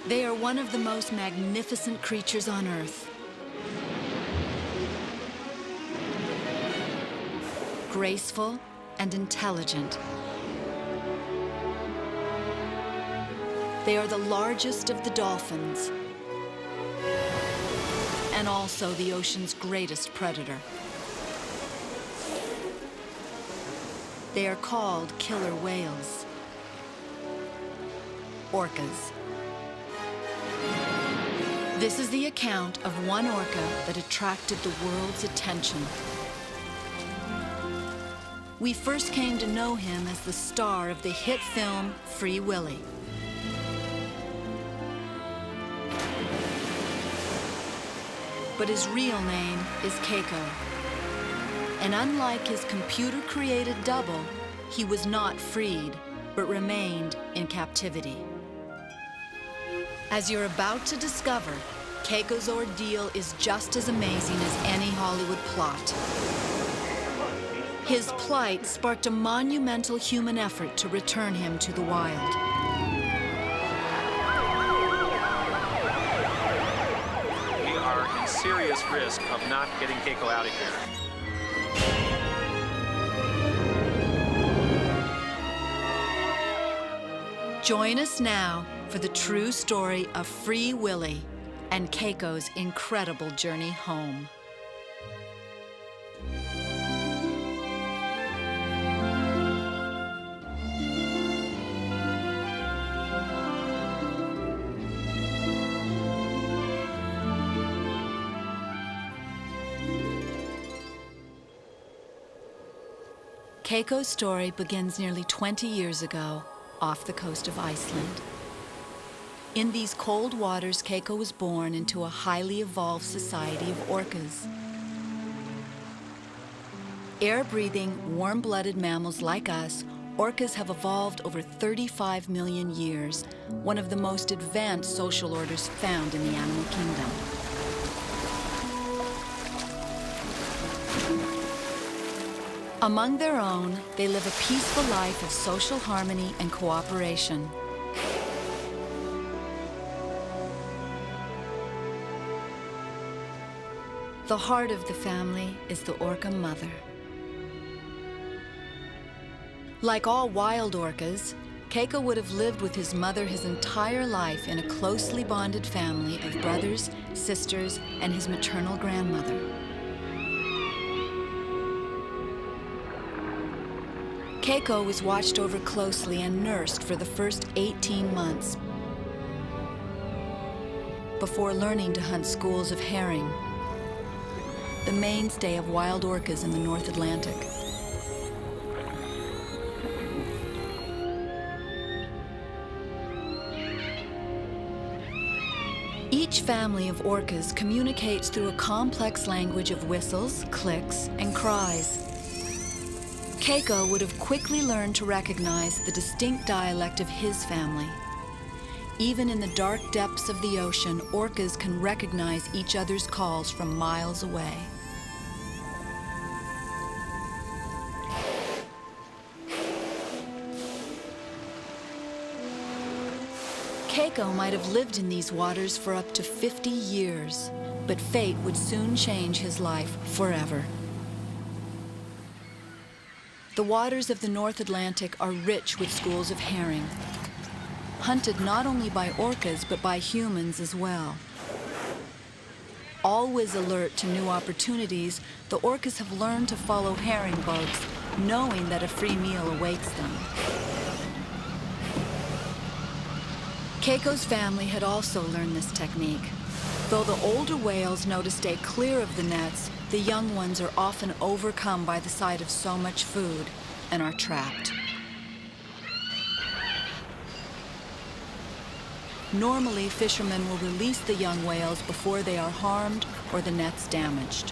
They are one of the most magnificent creatures on Earth. Graceful and intelligent. They are the largest of the dolphins and also the ocean's greatest predator. They are called killer whales, orcas. This is the account of one orca that attracted the world's attention. We first came to know him as the star of the hit film Free Willy. But his real name is Keiko. And unlike his computer-created double, he was not freed, but remained in captivity. As you're about to discover, Keiko's ordeal is just as amazing as any Hollywood plot. His plight sparked a monumental human effort to return him to the wild. We are in serious risk of not getting Keiko out of here. Join us now for the true story of Free Willy and Keiko's incredible journey home. Keiko's story begins nearly 20 years ago, off the coast of Iceland. In these cold waters, Keiko was born into a highly evolved society of orcas. Air-breathing, warm-blooded mammals like us, orcas have evolved over 35 million years, one of the most advanced social orders found in the animal kingdom. Among their own, they live a peaceful life of social harmony and cooperation. The heart of the family is the orca mother. Like all wild orcas, Keiko would have lived with his mother his entire life in a closely bonded family of brothers, sisters, and his maternal grandmother. Keiko was watched over closely and nursed for the first 18 months before learning to hunt schools of herring, the mainstay of wild orcas in the North Atlantic. Each family of orcas communicates through a complex language of whistles, clicks, and cries. Keiko would have quickly learned to recognize the distinct dialect of his family. Even in the dark depths of the ocean, orcas can recognize each other's calls from miles away. Keiko might have lived in these waters for up to 50 years, but fate would soon change his life forever. The waters of the North Atlantic are rich with schools of herring, hunted not only by orcas but by humans as well. Always alert to new opportunities, the orcas have learned to follow herring boats, knowing that a free meal awaits them. Keiko's family had also learned this technique. Though the older whales know to stay clear of the nets, the young ones are often overcome by the sight of so much food and are trapped. Normally, fishermen will release the young whales before they are harmed or the nets damaged.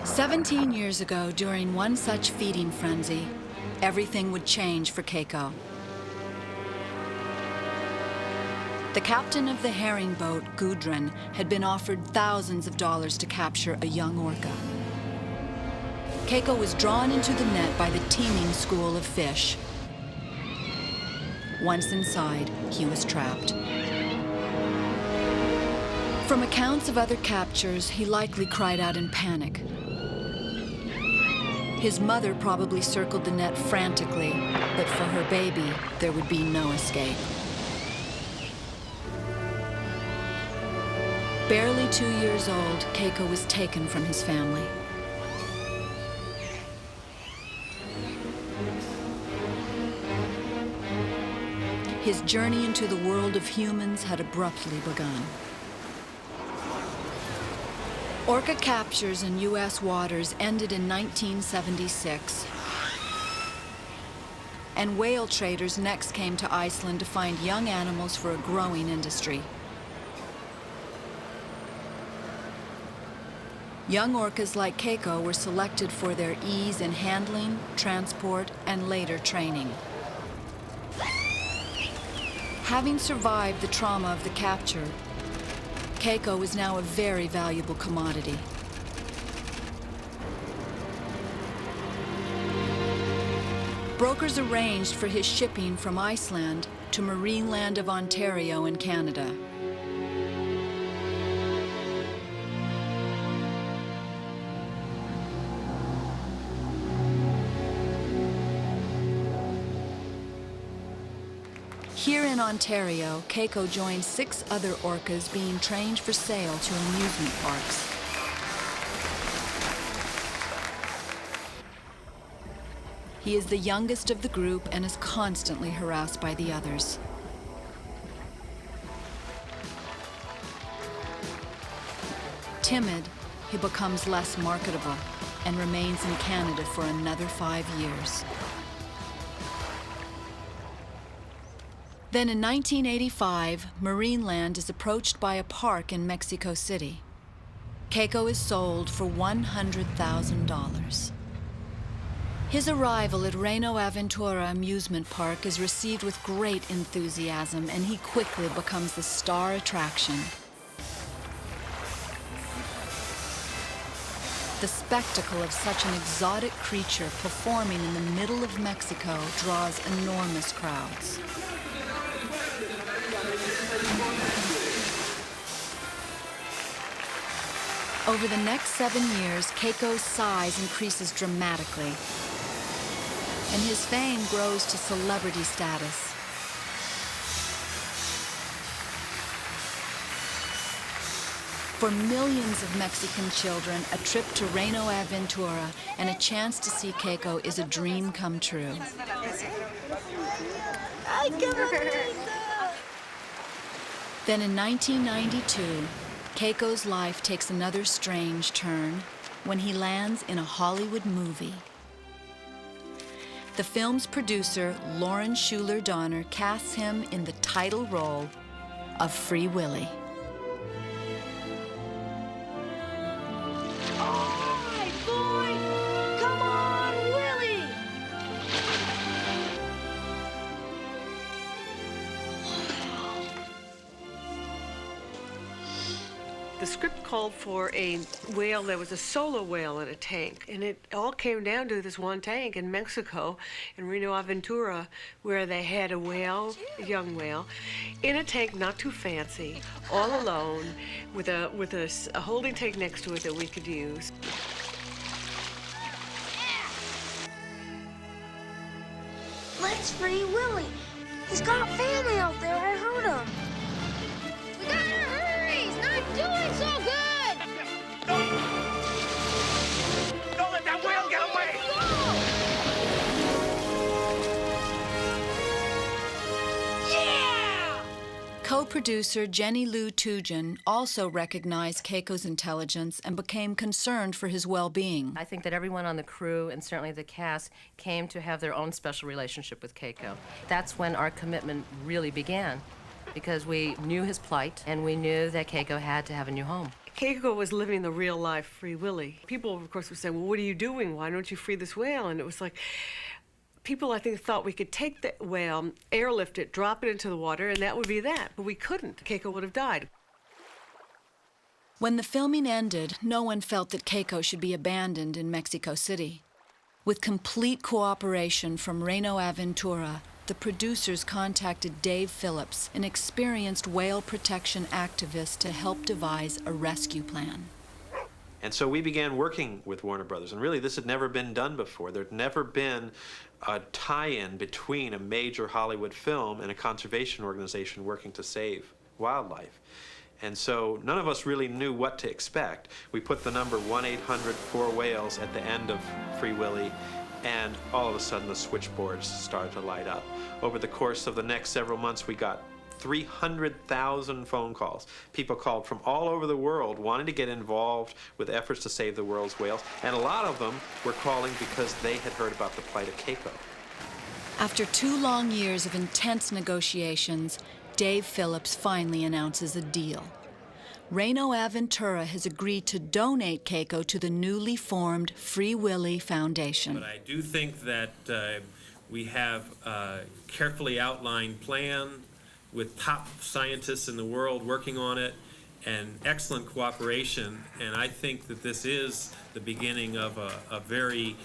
"17 years ago, during one such feeding frenzy, everything would change for Keiko. The captain of the herring boat, Gudrun, had been offered thousands of dollars to capture a young orca. Keiko was drawn into the net by the teeming school of fish. Once inside, he was trapped. From accounts of other captures, he likely cried out in panic. His mother probably circled the net frantically, but for her baby, there would be no escape. Barely 2 years old, Keiko was taken from his family. His journey into the world of humans had abruptly begun. Orca captures in U.S. waters ended in 1976. And whale traders next came to Iceland to find young animals for a growing industry. Young orcas like Keiko were selected for their ease in handling, transport, and later training. Having survived the trauma of the capture, Keiko is now a very valuable commodity. Brokers arranged for his shipping from Iceland to Marineland of Ontario in Canada. Here in Ontario, Keiko joined 6 other orcas being trained for sale to amusement parks. He is the youngest of the group and is constantly harassed by the others. Timid, he becomes less marketable and remains in Canada for another 5 years. Then in 1985, Marineland is approached by a park in Mexico City. Keiko is sold for $100,000. His arrival at Reino Aventura Amusement Park is received with great enthusiasm, and he quickly becomes the star attraction. The spectacle of such an exotic creature performing in the middle of Mexico draws enormous crowds. Over the next 7 years, Keiko's size increases dramatically, and his fame grows to celebrity status. For millions of Mexican children, a trip to Reino Aventura and a chance to see Keiko is a dream come true. Then in 1992, Keiko's life takes another strange turn when he lands in a Hollywood movie. The film's producer, Lauren Schuler Donner, casts him in the title role of Free Willy. The script called for a whale that was a solo whale in a tank, and it all came down to this one tank in Mexico, in Reino Aventura, where they had a whale, a young whale, in a tank not too fancy, all alone, with a holding tank next to it that we could use. Let's free Willy. He's got family out there. I heard him. We gotta hurry! He's not doing so good! Don't let that whale get away! Yeah! Co-producer Jenny Lou Tugin also recognized Keiko's intelligence and became concerned for his well-being. I think that everyone on the crew, and certainly the cast, came to have their own special relationship with Keiko. That's when our commitment really began, because we knew his plight, and we knew that Keiko had to have a new home. Keiko was living the real-life Free Willy. People, of course, would say, well, what are you doing? Why don't you free this whale? And it was like, people, I think, thought we could take the whale, airlift it, drop it into the water, and that would be that. But we couldn't. Keiko would have died. When the filming ended, no one felt that Keiko should be abandoned in Mexico City. With complete cooperation from Reino Aventura, the producers contacted Dave Phillips, an experienced whale protection activist, to help devise a rescue plan. And so we began working with Warner Brothers, and really this had never been done before. There'd never been a tie-in between a major Hollywood film and a conservation organization working to save wildlife. And so none of us really knew what to expect. We put the number 1-800-4-WHALES at the end of Free Willy, and all of a sudden the switchboards started to light up. Over the course of the next several months, we got 300,000 phone calls. People called from all over the world wanting to get involved with efforts to save the world's whales, and a lot of them were calling because they had heard about the plight of Keiko. After 2 long years of intense negotiations, Dave Phillips finally announces a deal. Reino Aventura has agreed to donate Keiko to the newly formed Free Willy Foundation. But I do think that we have a carefully outlined plan with top scientists in the world working on it and excellent cooperation, and I think that this is the beginning of a very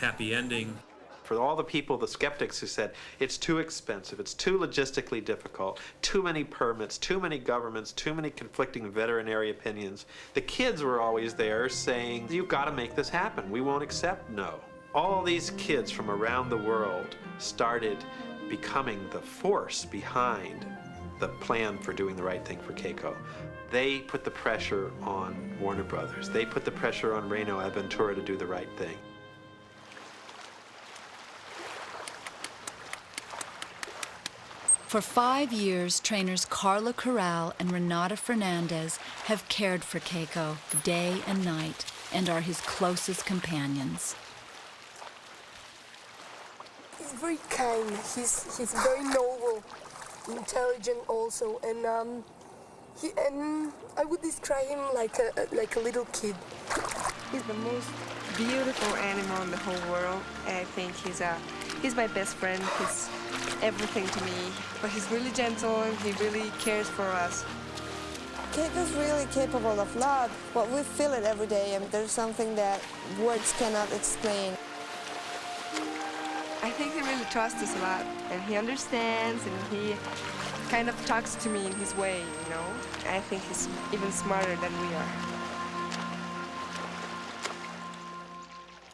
happy ending. For all the people, the skeptics who said, it's too expensive, it's too logistically difficult, too many permits, too many governments, too many conflicting veterinary opinions, the kids were always there saying, you've got to make this happen, we won't accept no. All these kids from around the world started becoming the force behind the plan for doing the right thing for Keiko. They put the pressure on Warner Brothers. They put the pressure on Reino Aventura to do the right thing. For 5 years, trainers Carla Corral and Renata Fernandez have cared for Keiko day and night and are his closest companions. He's very kind. He's very noble, intelligent also, and I would describe him like a little kid. He's the most beautiful animal in the whole world. I think he's my best friend. He's everything to me. But he's really gentle and he really cares for us. Keiko's really capable of love, but we feel it every day, and there's something that words cannot explain. I think he really trusts us a lot, and he understands, and he kind of talks to me in his way, you know? I think he's even smarter than we are.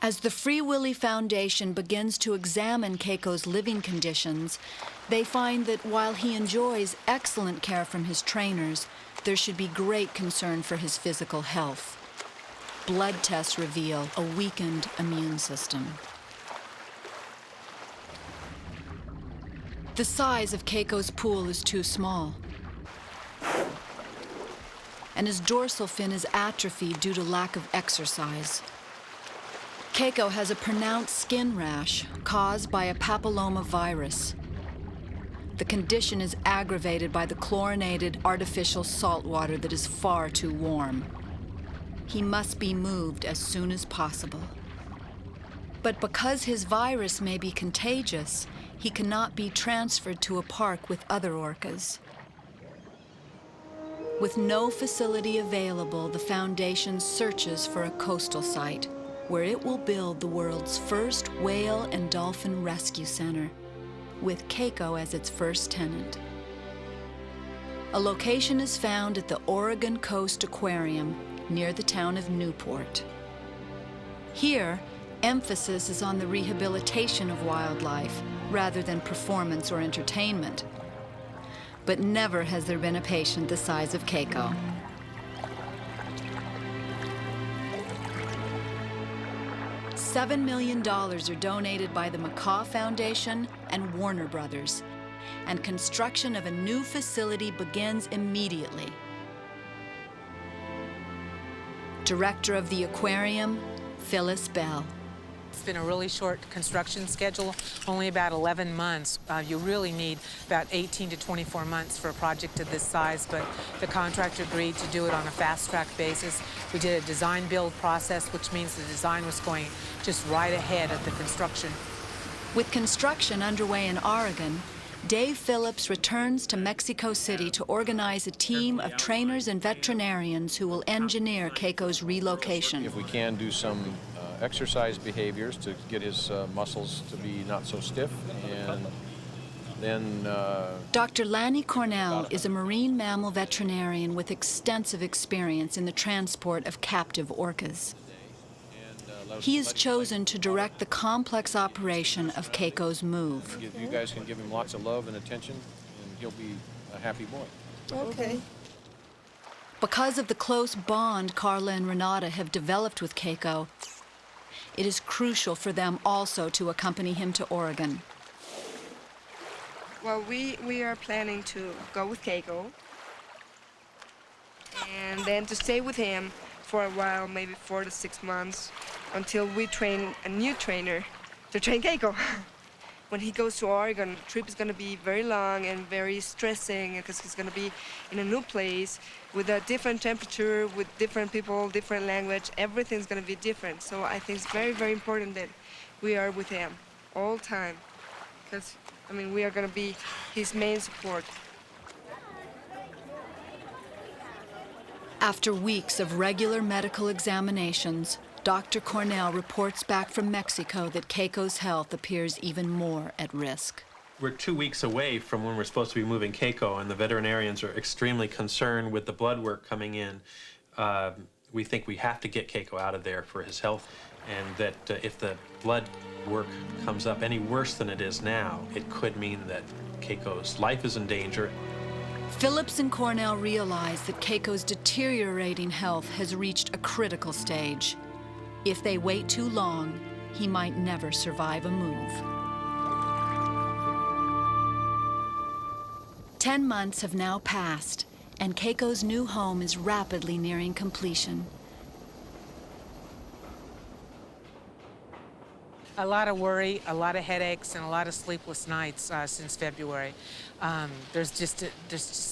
As the Free Willy Foundation begins to examine Keiko's living conditions, they find that while he enjoys excellent care from his trainers, there should be great concern for his physical health. Blood tests reveal a weakened immune system. The size of Keiko's pool is too small, and his dorsal fin is atrophied due to lack of exercise. Keiko has a pronounced skin rash caused by a papilloma virus. The condition is aggravated by the chlorinated artificial salt water that is far too warm. He must be moved as soon as possible. But because his virus may be contagious, he cannot be transferred to a park with other orcas. With no facility available, the Foundation searches for a coastal site where it will build the world's first whale and dolphin rescue center, with Keiko as its first tenant. A location is found at the Oregon Coast Aquarium near the town of Newport. Here, emphasis is on the rehabilitation of wildlife rather than performance or entertainment. But never has there been a patient the size of Keiko. $7 million are donated by the Macaw Foundation and Warner Brothers, and construction of a new facility begins immediately. Director of the aquarium, Phyllis Bell. It's been a really short construction schedule, only about 11 months. You really need about 18 to 24 months for a project of this size, but the contractor agreed to do it on a fast-track basis. We did a design-build process, which means the design was going just right ahead of the construction. With construction underway in Oregon, Dave Phillips returns to Mexico City to organize a team of trainers and veterinarians who will engineer Keiko's relocation. If we can do some exercise behaviors to get his muscles to be not so stiff, and then... Dr. Lanny Cornell is a marine mammal veterinarian with extensive experience in the transport of captive orcas. He is chosen to direct the complex operation of Keiko's move. You guys can give him lots of love and attention, and he'll be a happy boy. Okay. Because of the close bond Carla and Renata have developed with Keiko, it is crucial for them also to accompany him to Oregon. Well, we are planning to go with Keiko and then to stay with him for a while, maybe 4 to 6 months, until we train a new trainer to train Keiko. When he goes to Oregon, the trip is going to be very long and very stressing because he's going to be in a new place with a different temperature, with different people, different language. Everything's going to be different. So I think it's very, very important that we are with him all the time because, I mean, we are going to be his main support. After weeks of regular medical examinations, Dr. Cornell reports back from Mexico that Keiko's health appears even more at risk. We're 2 weeks away from when we're supposed to be moving Keiko, and the veterinarians are extremely concerned with the blood work coming in. We think we have to get Keiko out of there for his health, and that if the blood work comes up any worse than it is now, it could mean that Keiko's life is in danger. Phillips and Cornell realize that Keiko's deteriorating health has reached a critical stage. If they wait too long, he might never survive a move. 10 months have now passed, and Keiko's new home is rapidly nearing completion. A lot of worry, a lot of headaches, and a lot of sleepless nights since February. There's just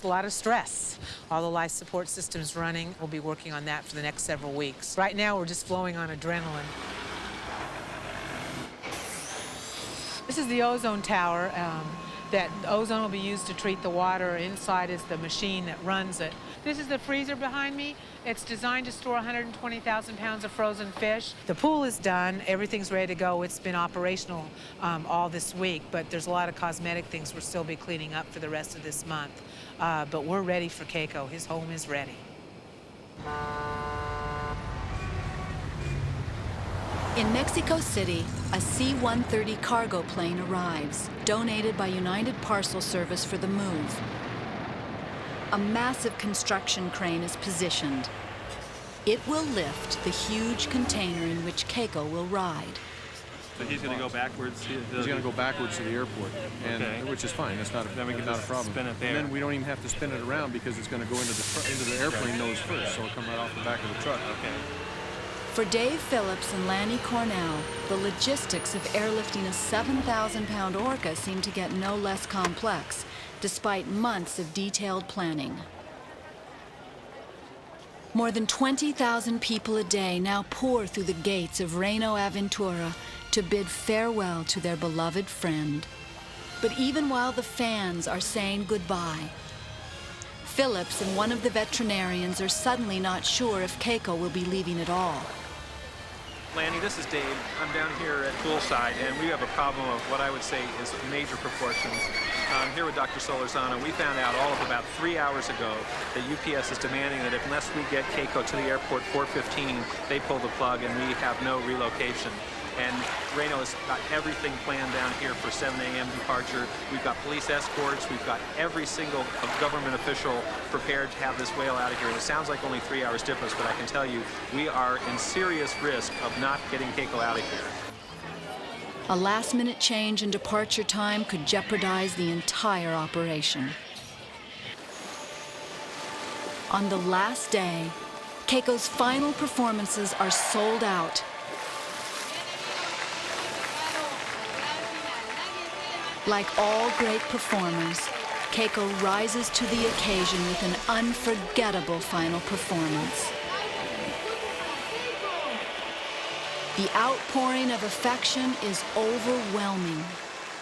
a lot of stress. All the life support systems running. We'll be working on that for the next several weeks. Right now, we're just flowing on adrenaline. This is the ozone tower. That ozone will be used to treat the water. Inside is the machine that runs it. This is the freezer behind me. It's designed to store 120,000 pounds of frozen fish. The pool is done. Everything's ready to go. It's been operational all this week, but there's a lot of cosmetic things we'll still be cleaning up for the rest of this month. But we're ready for Keiko. His home is ready. In Mexico City, a C-130 cargo plane arrives, donated by United Parcel Service for the move. A massive construction crane is positioned. It will lift the huge container in which Keiko will ride. So he's going to go backwards? He's going to go backwards to the airport, and which is fine. That's not a, then we can not just a problem. spin it there. And then we don't even have to spin it around because it's going to go into the airplane nose first, so it'll come right off the back of the truck. Okay. For Dave Phillips and Lanny Cornell, the logistics of airlifting a 7,000-pound orca seem to get no less complex, despite months of detailed planning. More than 20,000 people a day now pour through the gates of Reino Aventura to bid farewell to their beloved friend. But even while the fans are saying goodbye, Phillips and one of the veterinarians are suddenly not sure if Keiko will be leaving at all. Lanny, this is Dave. I'm down here at poolside, and we have a problem of what I would say is major proportions. I'm here with Dr. Solorzano. We found out all of about 3 hours ago that UPS is demanding that unless we get Keiko to the airport 4:15, they pull the plug and we have no relocation. And Reno has got everything planned down here for 7 a.m. departure. We've got police escorts. We've got every single government official prepared to have this whale out of here. And it sounds like only 3 hours difference, but I can tell you we are in serious risk of not getting Keiko out of here. A last-minute change in departure time could jeopardize the entire operation. On the last day, Keiko's final performances are sold out. Like all great performers, Keiko rises to the occasion with an unforgettable final performance. The outpouring of affection is overwhelming.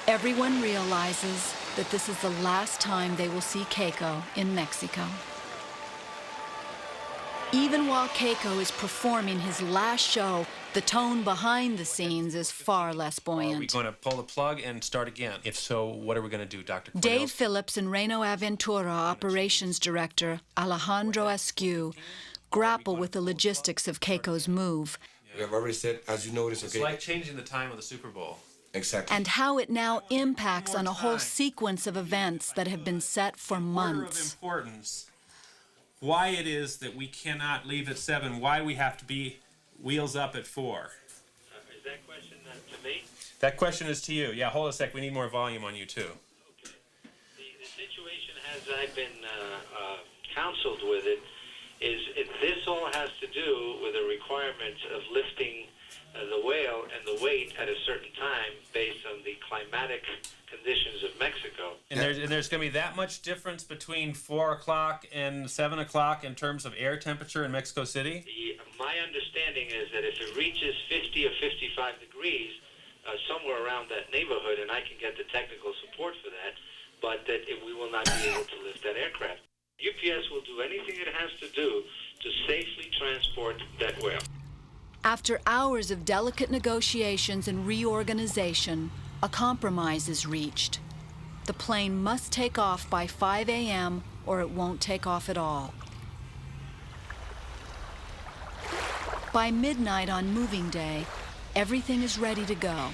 Everyone realizes that this is the last time they will see Keiko in Mexico. Even while Keiko is performing his last show, the tone behind the scenes is far less buoyant. Are we going to pull the plug and start again? If so, what are we going to do, Dr. Cornell? Dave Phillips and Reno Aventura Operations Director Alejandro Askew grapple with the logistics of Keiko's move. We have already said, as you notice, It's like changing the time of the Super Bowl. Exactly. And how it now impacts on a whole sequence of events that have been set for months. Order of importance, why it is that we cannot leave at 7, why we have to be wheels up at 4. Is that question to me? That question is to you. Yeah, hold a sec. We need more volume on you, too. Okay. The situation, as I've been counseled with it, is this all has to do with the requirements of lifting the whale and the weight at a certain time based on the climatic conditions of Mexico. And there's going to be that much difference between 4 o'clock and 7 o'clock in terms of air temperature in Mexico City? My understanding is that if it reaches 50 or 55 degrees, somewhere around that neighborhood, and I can get the technical support for that, but that we will not be able to lift that aircraft. UPS will do anything it has to do to safely transport that whale. After hours of delicate negotiations and reorganization, a compromise is reached. The plane must take off by 5 a.m. or it won't take off at all. By midnight on moving day, everything is ready to go.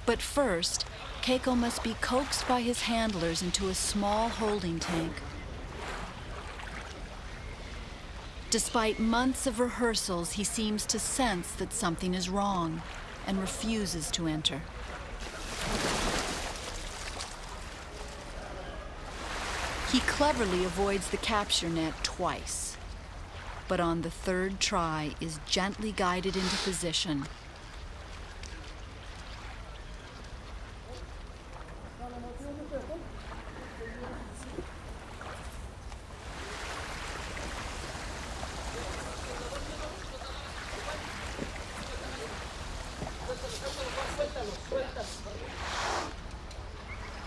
But first, Keiko must be coaxed by his handlers into a small holding tank. Despite months of rehearsals, he seems to sense that something is wrong and refuses to enter. He cleverly avoids the capture net twice, but on the third try is gently guided into position.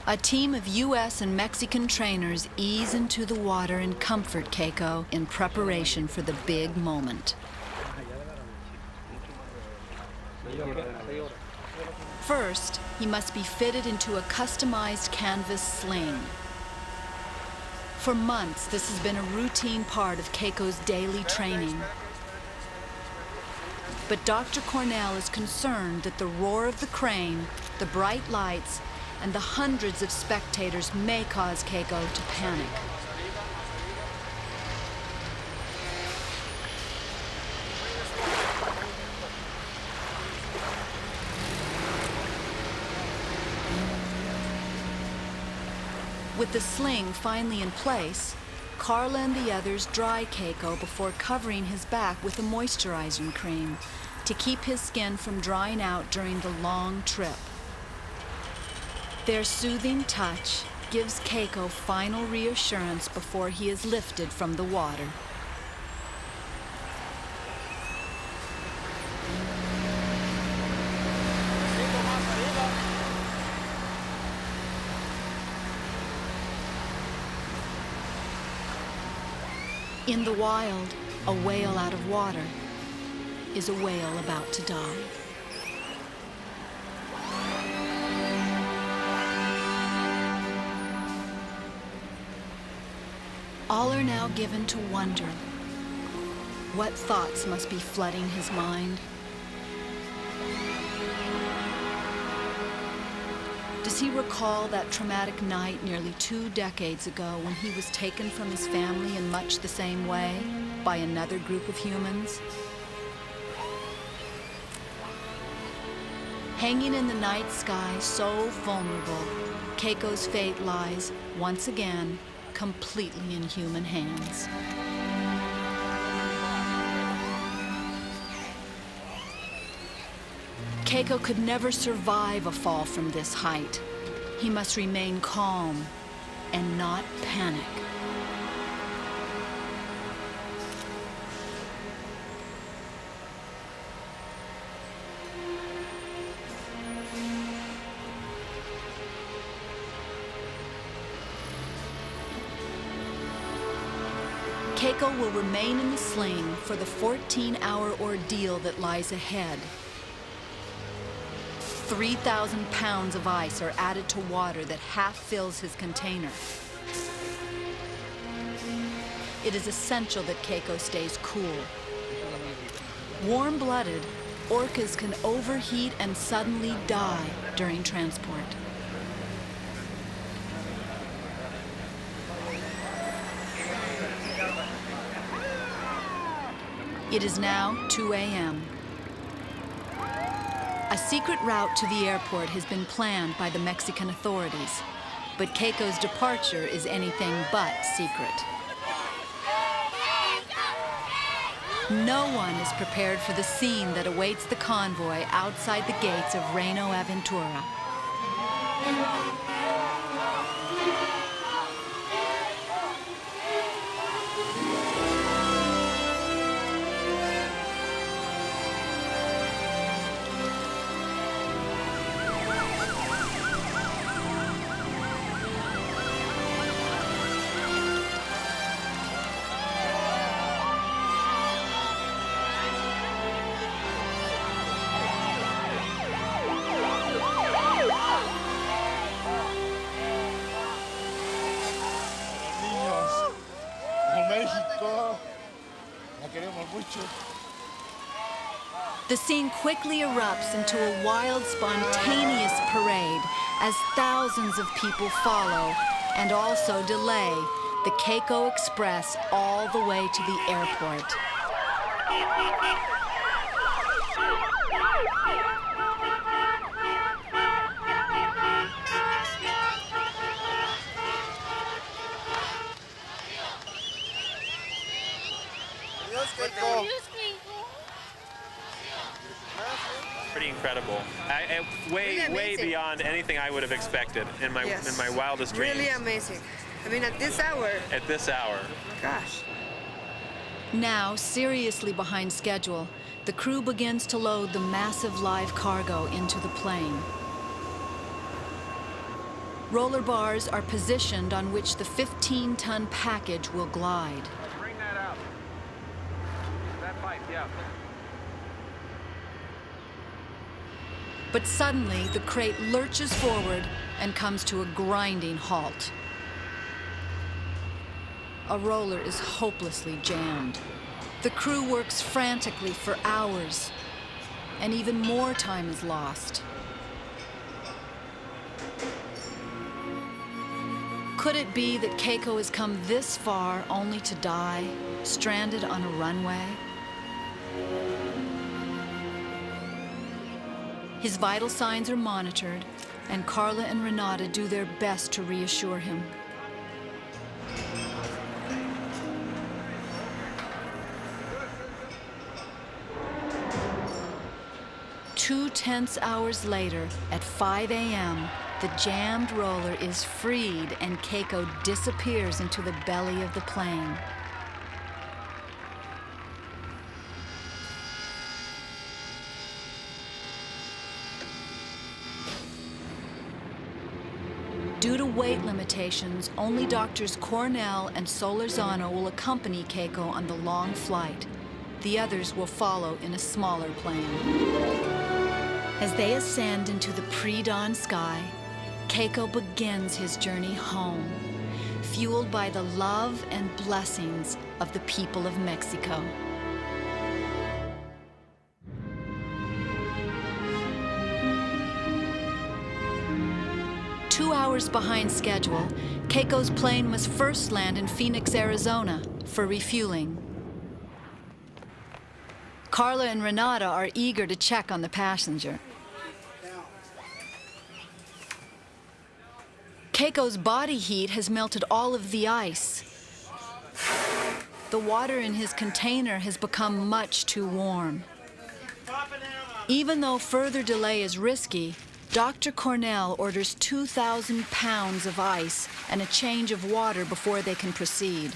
A team of U.S. and Mexican trainers ease into the water and comfort Keiko in preparation for the big moment. First, he must be fitted into a customized canvas sling. For months, this has been a routine part of Keiko's daily training. But Dr. Cornell is concerned that the roar of the crane, the bright lights, and the hundreds of spectators may cause Keiko to panic. With the sling finally in place, Carla and the others dry Keiko before covering his back with a moisturizing cream to keep his skin from drying out during the long trip. Their soothing touch gives Keiko final reassurance before he is lifted from the water. In the wild, a whale out of water is a whale about to die. All are now given to wonder. What thoughts must be flooding his mind? Does he recall that traumatic night nearly 2 decades ago when he was taken from his family in much the same way by another group of humans? Hanging in the night sky, so vulnerable, Keiko's fate lies, once again, completely in human hands. Keiko could never survive a fall from this height. He must remain calm and not panic. Keiko will remain in the sling for the 14-hour ordeal that lies ahead. 3,000 pounds of ice are added to water that half fills his container. It is essential that Keiko stays cool. Warm-blooded, orcas can overheat and suddenly die during transport. It is now 2 a.m. A secret route to the airport has been planned by the Mexican authorities, but Keiko's departure is anything but secret. No one is prepared for the scene that awaits the convoy outside the gates of Reino Aventura. The scene quickly erupts into a wild, spontaneous parade as thousands of people follow and also delay the Keiko Express all the way to the airport. Pretty incredible. Way beyond anything I would have expected in my wildest dreams. Really amazing. I mean, at this hour. At this hour. Gosh. Now, seriously behind schedule, the crew begins to load the massive live cargo into the plane. Roller bars are positioned on which the 15-ton package will glide. Bring that out. That pipe, yeah. But suddenly, the crate lurches forward and comes to a grinding halt. A roller is hopelessly jammed. The crew works frantically for hours, and even more time is lost. Could it be that Keiko has come this far only to die, stranded on a runway? His vital signs are monitored, and Carla and Renata do their best to reassure him. Two tense hours later, at 5 a.m., the jammed roller is freed and Keiko disappears into the belly of the plane. Due to weight limitations, only Doctors Cornell and Solorzano will accompany Keiko on the long flight. The others will follow in a smaller plane. As they ascend into the pre-dawn sky, Keiko begins his journey home, fueled by the love and blessings of the people of Mexico. Two hours behind schedule, Keiko's plane must first land in Phoenix, Arizona for refueling. Carla and Renata are eager to check on the passenger. Keiko's body heat has melted all of the ice. The water in his container has become much too warm. Even though further delay is risky, Dr. Cornell orders 2,000 pounds of ice and a change of water before they can proceed.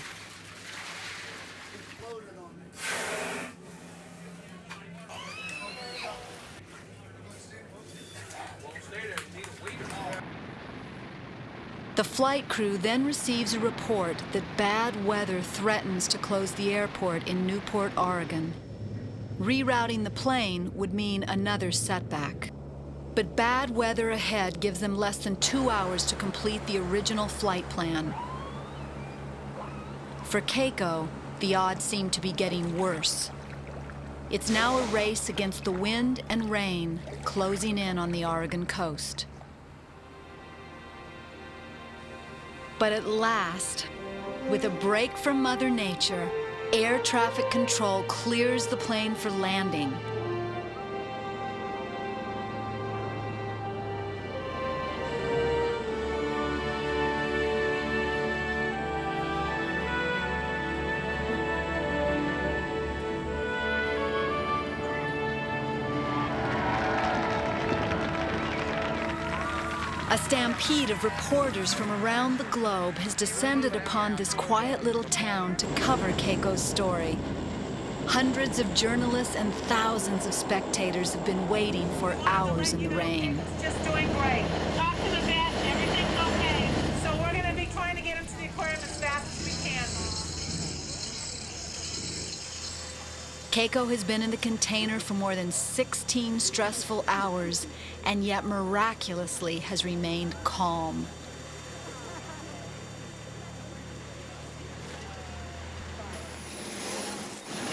The flight crew then receives a report that bad weather threatens to close the airport in Newport, Oregon. Rerouting the plane would mean another setback. But bad weather ahead gives them less than 2 hours to complete the original flight plan. For Keiko, the odds seem to be getting worse. It's now a race against the wind and rain closing in on the Oregon coast. But at last, with a break from Mother Nature, air traffic control clears the plane for landing. A stampede of reporters from around the globe has descended upon this quiet little town to cover Keiko's story. Hundreds of journalists and thousands of spectators have been waiting for hours in the rain. Just doing great. Talk to the vet, everything's okay. So we're going to be trying to get him to the aquarium as fast as we can. Keiko has been in the container for more than 16 stressful hours, and yet miraculously has remained calm.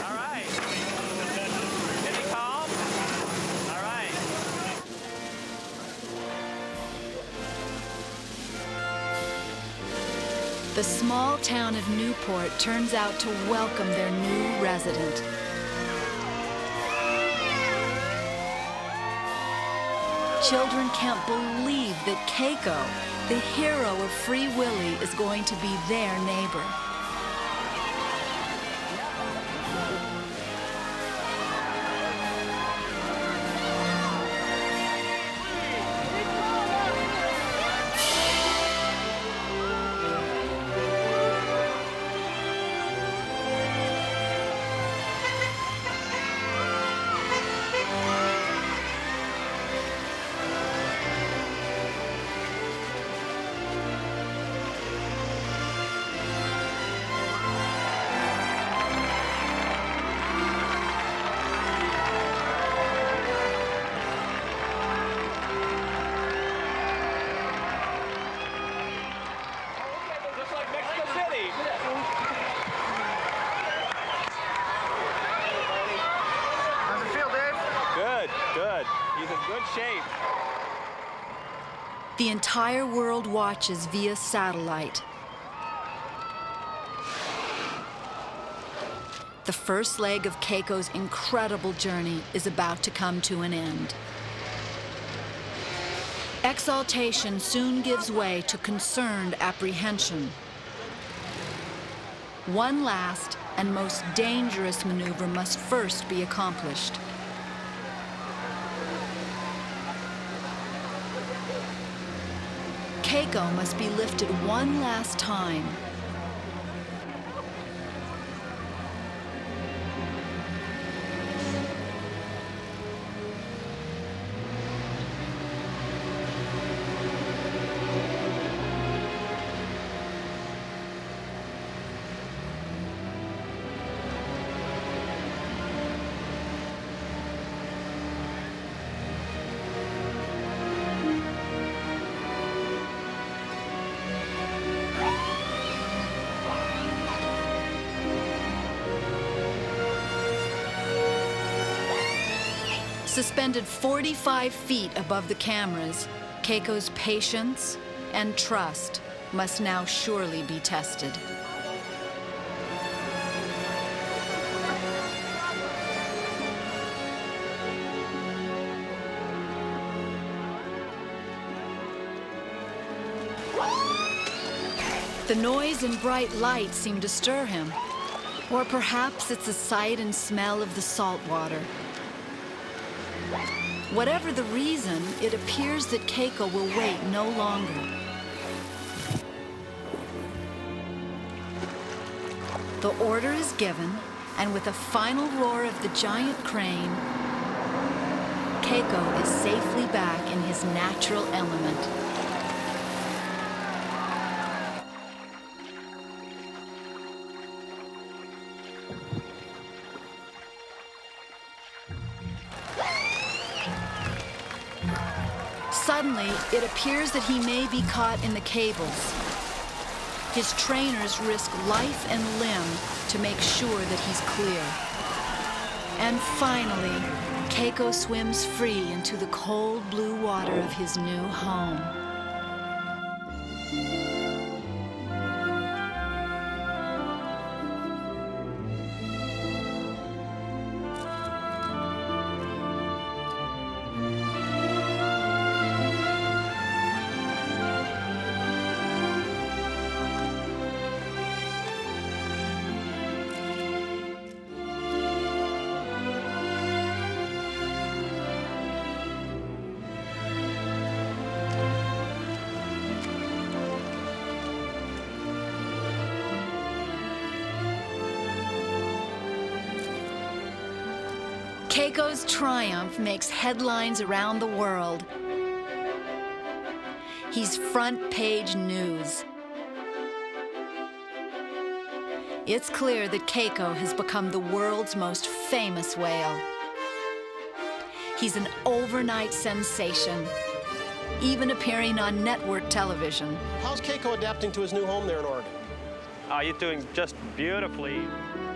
All right. Is he calm? All right. The small town of Newport turns out to welcome their new resident. Children can't believe that Keiko, the hero of Free Willy, is going to be their neighbor. Good. He's in good shape. The entire world watches via satellite. The first leg of Keiko's incredible journey is about to come to an end. Exaltation soon gives way to concerned apprehension. One last and most dangerous maneuver must first be accomplished. Keiko must be lifted one last time. Suspended 45 feet above the cameras, Keiko's patience and trust must now surely be tested. The noise and bright light seem to stir him. Or perhaps it's the sight and smell of the salt water. Whatever the reason, it appears that Keiko will wait no longer. The order is given, and with a final roar of the giant crane, Keiko is safely back in his natural element. Suddenly, it appears that he may be caught in the cables. His trainers risk life and limb to make sure that he's clear. And finally, Keiko swims free into the cold blue water of his new home. Keiko's triumph makes headlines around the world. He's front-page news. It's clear that Keiko has become the world's most famous whale. He's an overnight sensation, even appearing on network television. How's Keiko adapting to his new home there in Oregon? He's doing just beautifully.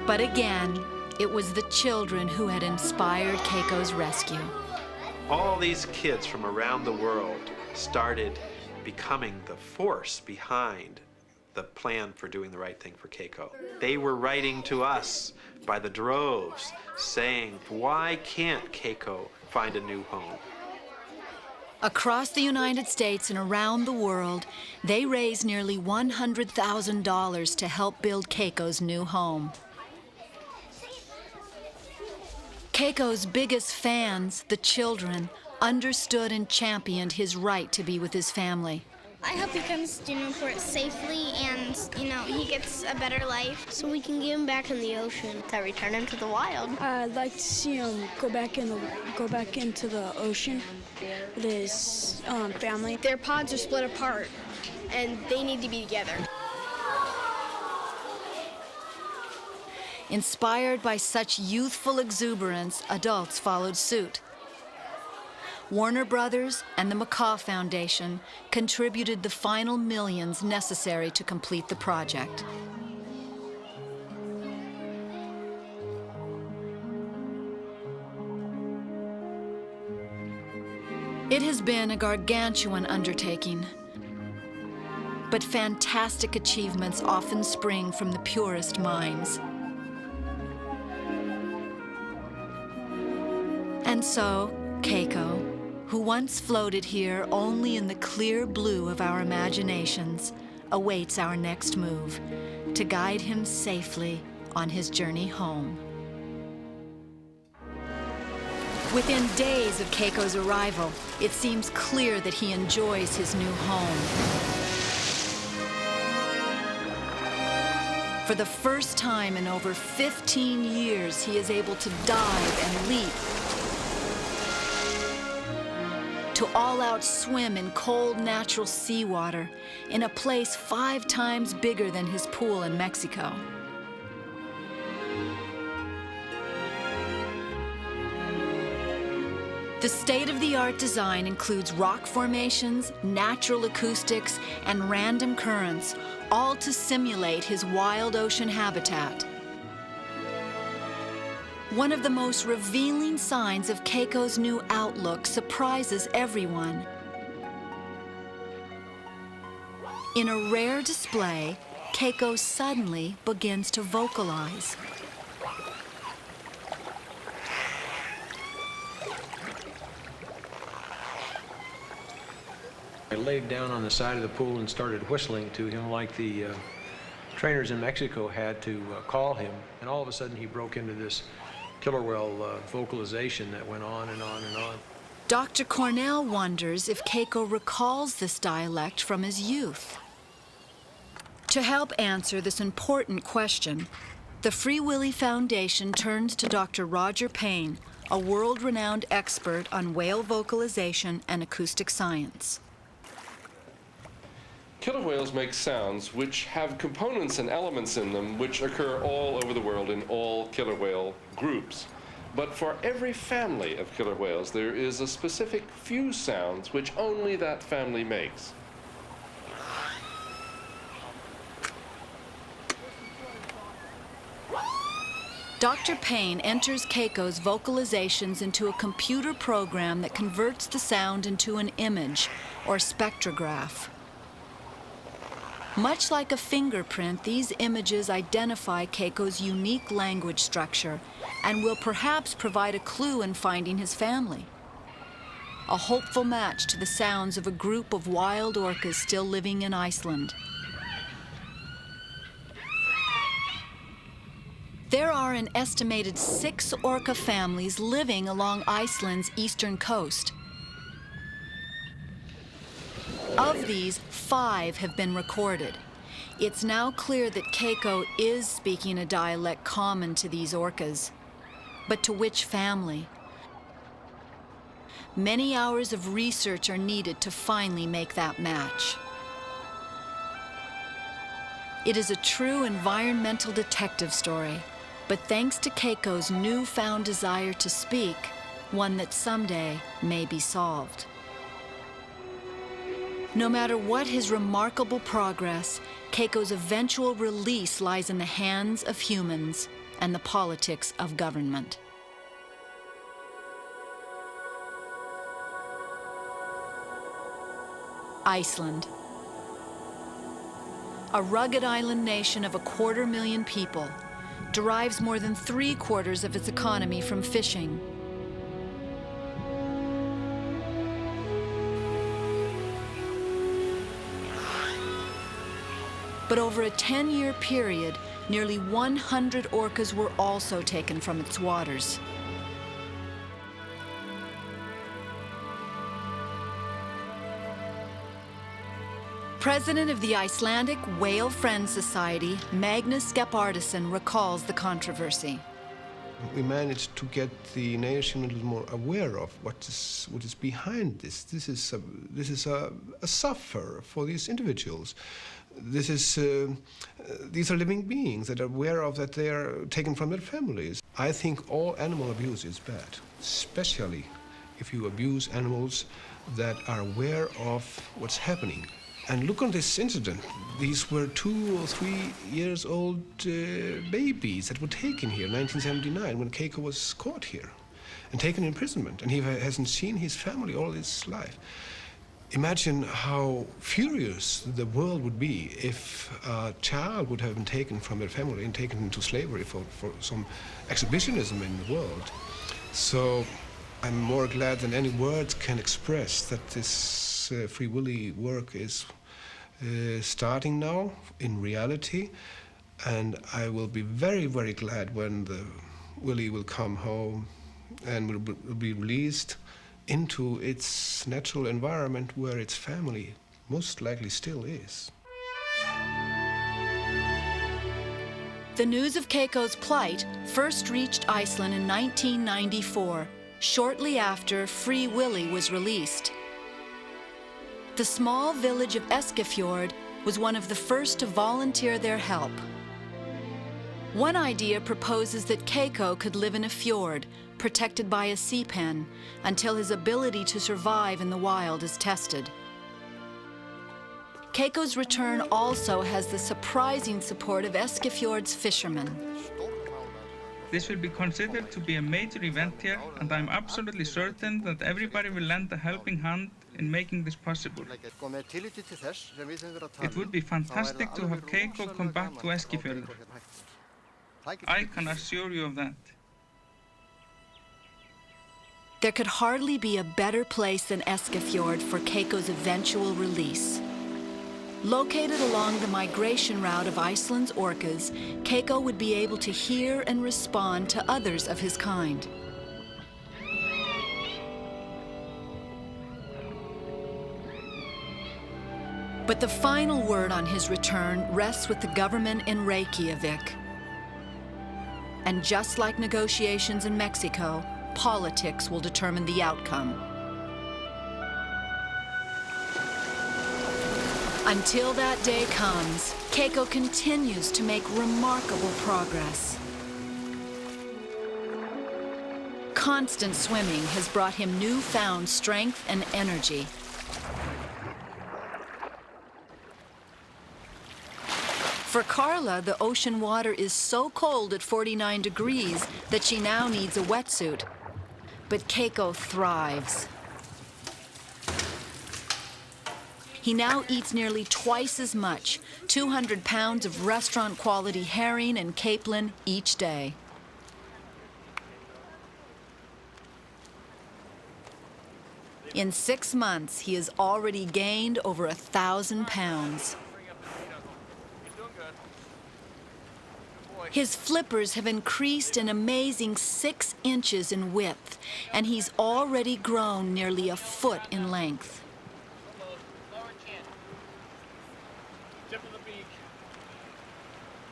But again, it was the children who had inspired Keiko's rescue. All these kids from around the world started becoming the force behind the plan for doing the right thing for Keiko. They were writing to us by the droves saying, why can't Keiko find a new home? Across the United States and around the world, they raised nearly $100,000 to help build Keiko's new home. Keiko's biggest fans, the children, understood and championed his right to be with his family. I hope he comes to Newport safely and, he gets a better life so we can get him back in the ocean to return him to the wild. I'd like to see him go back into the ocean with his family. Their pods are split apart and they need to be together. Inspired by such youthful exuberance, adults followed suit. Warner Brothers and the McCaw Foundation contributed the final millions necessary to complete the project. It has been a gargantuan undertaking, but fantastic achievements often spring from the purest minds. And so, Keiko, who once floated here only in the clear blue of our imaginations, awaits our next move to guide him safely on his journey home. Within days of Keiko's arrival, it seems clear that he enjoys his new home. For the first time in over 15 years, he is able to dive and leap, to all-out swim in cold, natural seawater in a place 5 times bigger than his pool in Mexico. The state-of-the-art design includes rock formations, natural acoustics, and random currents, all to simulate his wild ocean habitat. One of the most revealing signs of Keiko's new outlook surprises everyone. In a rare display, Keiko suddenly begins to vocalize. I laid down on the side of the pool and started whistling to him like the trainers in Mexico had to call him. And all of a sudden he broke into this killer whale vocalization that went on and on and on. Dr. Cornell wonders if Keiko recalls this dialect from his youth. To help answer this important question, the Free Willy Foundation turns to Dr. Roger Payne, a world-renowned expert on whale vocalization and acoustic science. Killer whales make sounds which have components and elements in them which occur all over the world in all killer whale groups. But for every family of killer whales, there is a specific few sounds which only that family makes. Dr. Payne enters Keiko's vocalizations into a computer program that converts the sound into an image, or spectrograph. Much like a fingerprint, these images identify Keiko's unique language structure and will perhaps provide a clue in finding his family. A hopeful match to the sounds of a group of wild orcas still living in Iceland. There are an estimated 6 orca families living along Iceland's eastern coast. Of these, 5 have been recorded. It's now clear that Keiko is speaking a dialect common to these orcas. But to which family? Many hours of research are needed to finally make that match. It is a true environmental detective story, but thanks to Keiko's newfound desire to speak, one that someday may be solved. No matter what his remarkable progress, Keiko's eventual release lies in the hands of humans and the politics of government. Iceland. A rugged island nation of 250,000 people, derives more than 3/4 of its economy from fishing. But over a 10-year period, nearly 100 orcas were also taken from its waters. President of the Icelandic Whale Friends Society, Magnus Skepardisson, recalls the controversy. We managed to get the nation a little more aware of what is behind this. This is a suffer for these individuals. These are living beings that are aware of that they are taken from their families. I think all animal abuse is bad, especially if you abuse animals that are aware of what's happening. And look on this incident. These were 2 or 3 years old babies that were taken here in 1979 when Keiko was caught here and taken in imprisonment. And he hasn't seen his family all his life. Imagine how furious the world would be if a child would have been taken from their family and taken into slavery for some exhibitionism in the world. So I'm more glad than any words can express that this Free Willy work is starting now in reality, and I will be very, very glad when the Willy will come home and will be released into its natural environment where its family most likely still is. The news of Keiko's plight first reached Iceland in 1994, shortly after Free Willy was released. The small village of Eskifjord was one of the first to volunteer their help. One idea proposes that Keiko could live in a fjord, protected by a sea pen, until his ability to survive in the wild is tested. Keiko's return also has the surprising support of Eskifjord's fishermen. This will be considered to be a major event here, and I'm absolutely certain that everybody will lend a helping hand in making this possible. It would be fantastic to have Keiko come back to Eskifjord. I can assure you of that. There could hardly be a better place than Eskifjord for Keiko's eventual release. Located along the migration route of Iceland's orcas, Keiko would be able to hear and respond to others of his kind. But the final word on his return rests with the government in Reykjavik. And just like negotiations in Mexico, politics will determine the outcome. Until that day comes, Keiko continues to make remarkable progress. Constant swimming has brought him newfound strength and energy. For Carla, the ocean water is so cold at 49 degrees that she now needs a wetsuit. But Keiko thrives. He now eats nearly twice as much, 200 pounds of restaurant-quality herring and capelin each day. In 6 months, he has already gained over 1,000 pounds. His flippers have increased an amazing 6 inches in width, and he's already grown nearly a foot in length.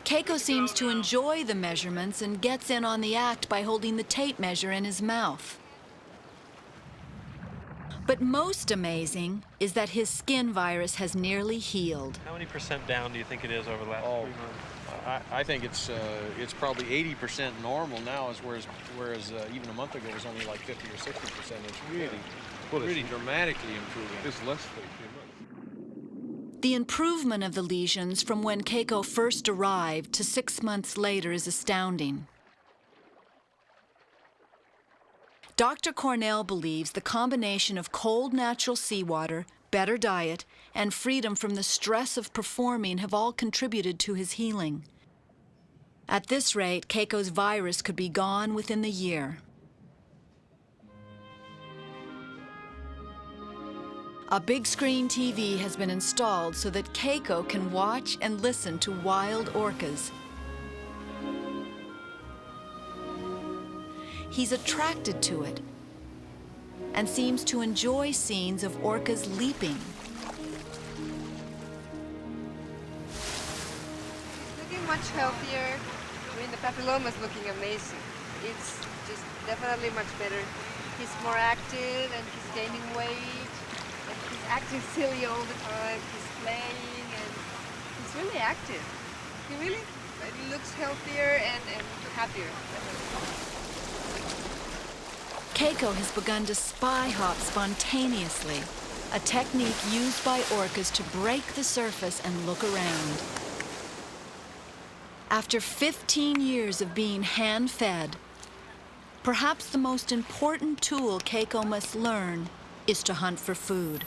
Keiko seems to enjoy the measurements and gets in on the act by holding the tape measure in his mouth. But most amazing is that his skin virus has nearly healed. How many % down do you think it is over the last 3 months? I think it's probably 80% normal now, whereas even a month ago it was only like 50 or 60%. It's really dramatically improving. It's less than 3 months. The improvement of the lesions from when Keiko first arrived to 6 months later is astounding. Dr. Cornell believes the combination of cold natural seawater, better diet, and freedom from the stress of performing have all contributed to his healing. At this rate, Keiko's virus could be gone within the year. A big screen TV has been installed so that Keiko can watch and listen to wild orcas. He's attracted to it and seems to enjoy scenes of orcas leaping. Looking much healthier. I mean, the papilloma is looking amazing. It's just definitely much better. He's more active and he's gaining weight. And he's acting silly all the time. He's playing and he's really active. He looks healthier and happier. Keiko has begun to spy hop spontaneously, a technique used by orcas to break the surface and look around. After 15 years of being hand-fed, perhaps the most important tool Keiko must learn is to hunt for food.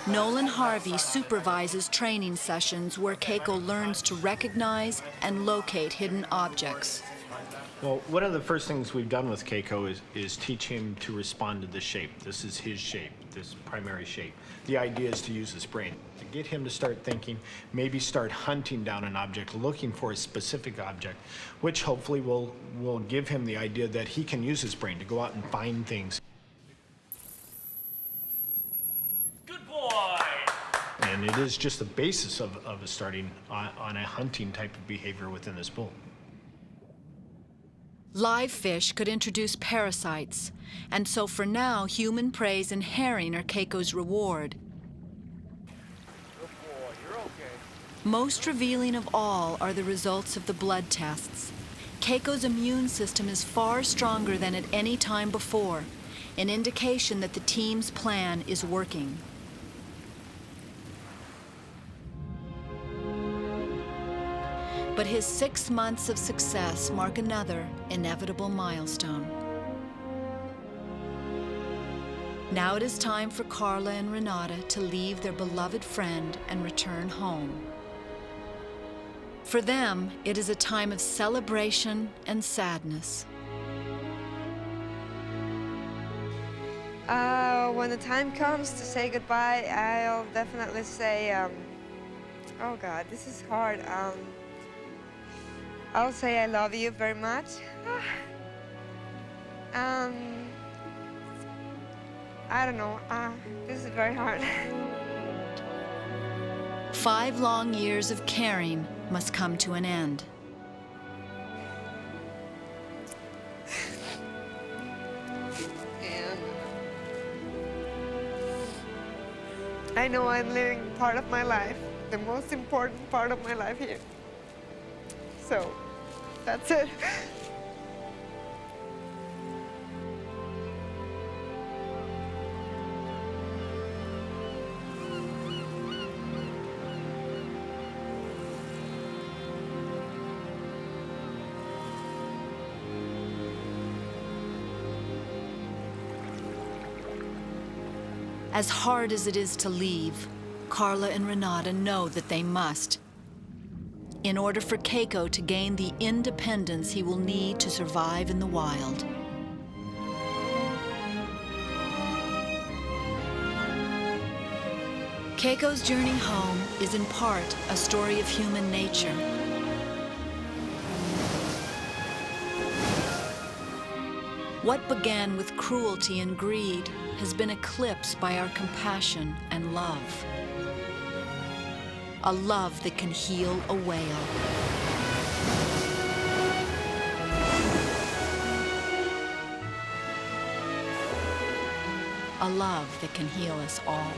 Nolan Harvey supervises training sessions where Keiko learns to recognize and locate hidden objects. Well, one of the first things we've done with Keiko is teach him to respond to the shape. This is his shape, this primary shape. The idea is to use his brain, to get him to start thinking, maybe start hunting down an object, looking for a specific object, which hopefully will give him the idea that he can use his brain to go out and find things. Good boy! And it is just the basis of starting on a hunting type of behavior within this pool. Live fish could introduce parasites, and so for now, human praise and herring are Keiko's reward. Good boy, you're okay. Most revealing of all are the results of the blood tests. Keiko's immune system is far stronger than at any time before, an indication that the team's plan is working. But his 6 months of success mark another inevitable milestone. Now it is time for Carla and Renata to leave their beloved friend and return home. For them, it is a time of celebration and sadness. When the time comes to say goodbye, I'll definitely say, oh God, this is hard. I'll say I love you very much. I don't know. This is very hard. 5 long years of caring must come to an end. And I know I'm living part of my life, the most important part of my life here. So, that's it. As hard as it is to leave, Carla and Renata know that they must, in order for Keiko to gain the independence he will need to survive in the wild. Keiko's journey home is in part a story of human nature. What began with cruelty and greed has been eclipsed by our compassion and love. A love that can heal a whale. A love that can heal us all.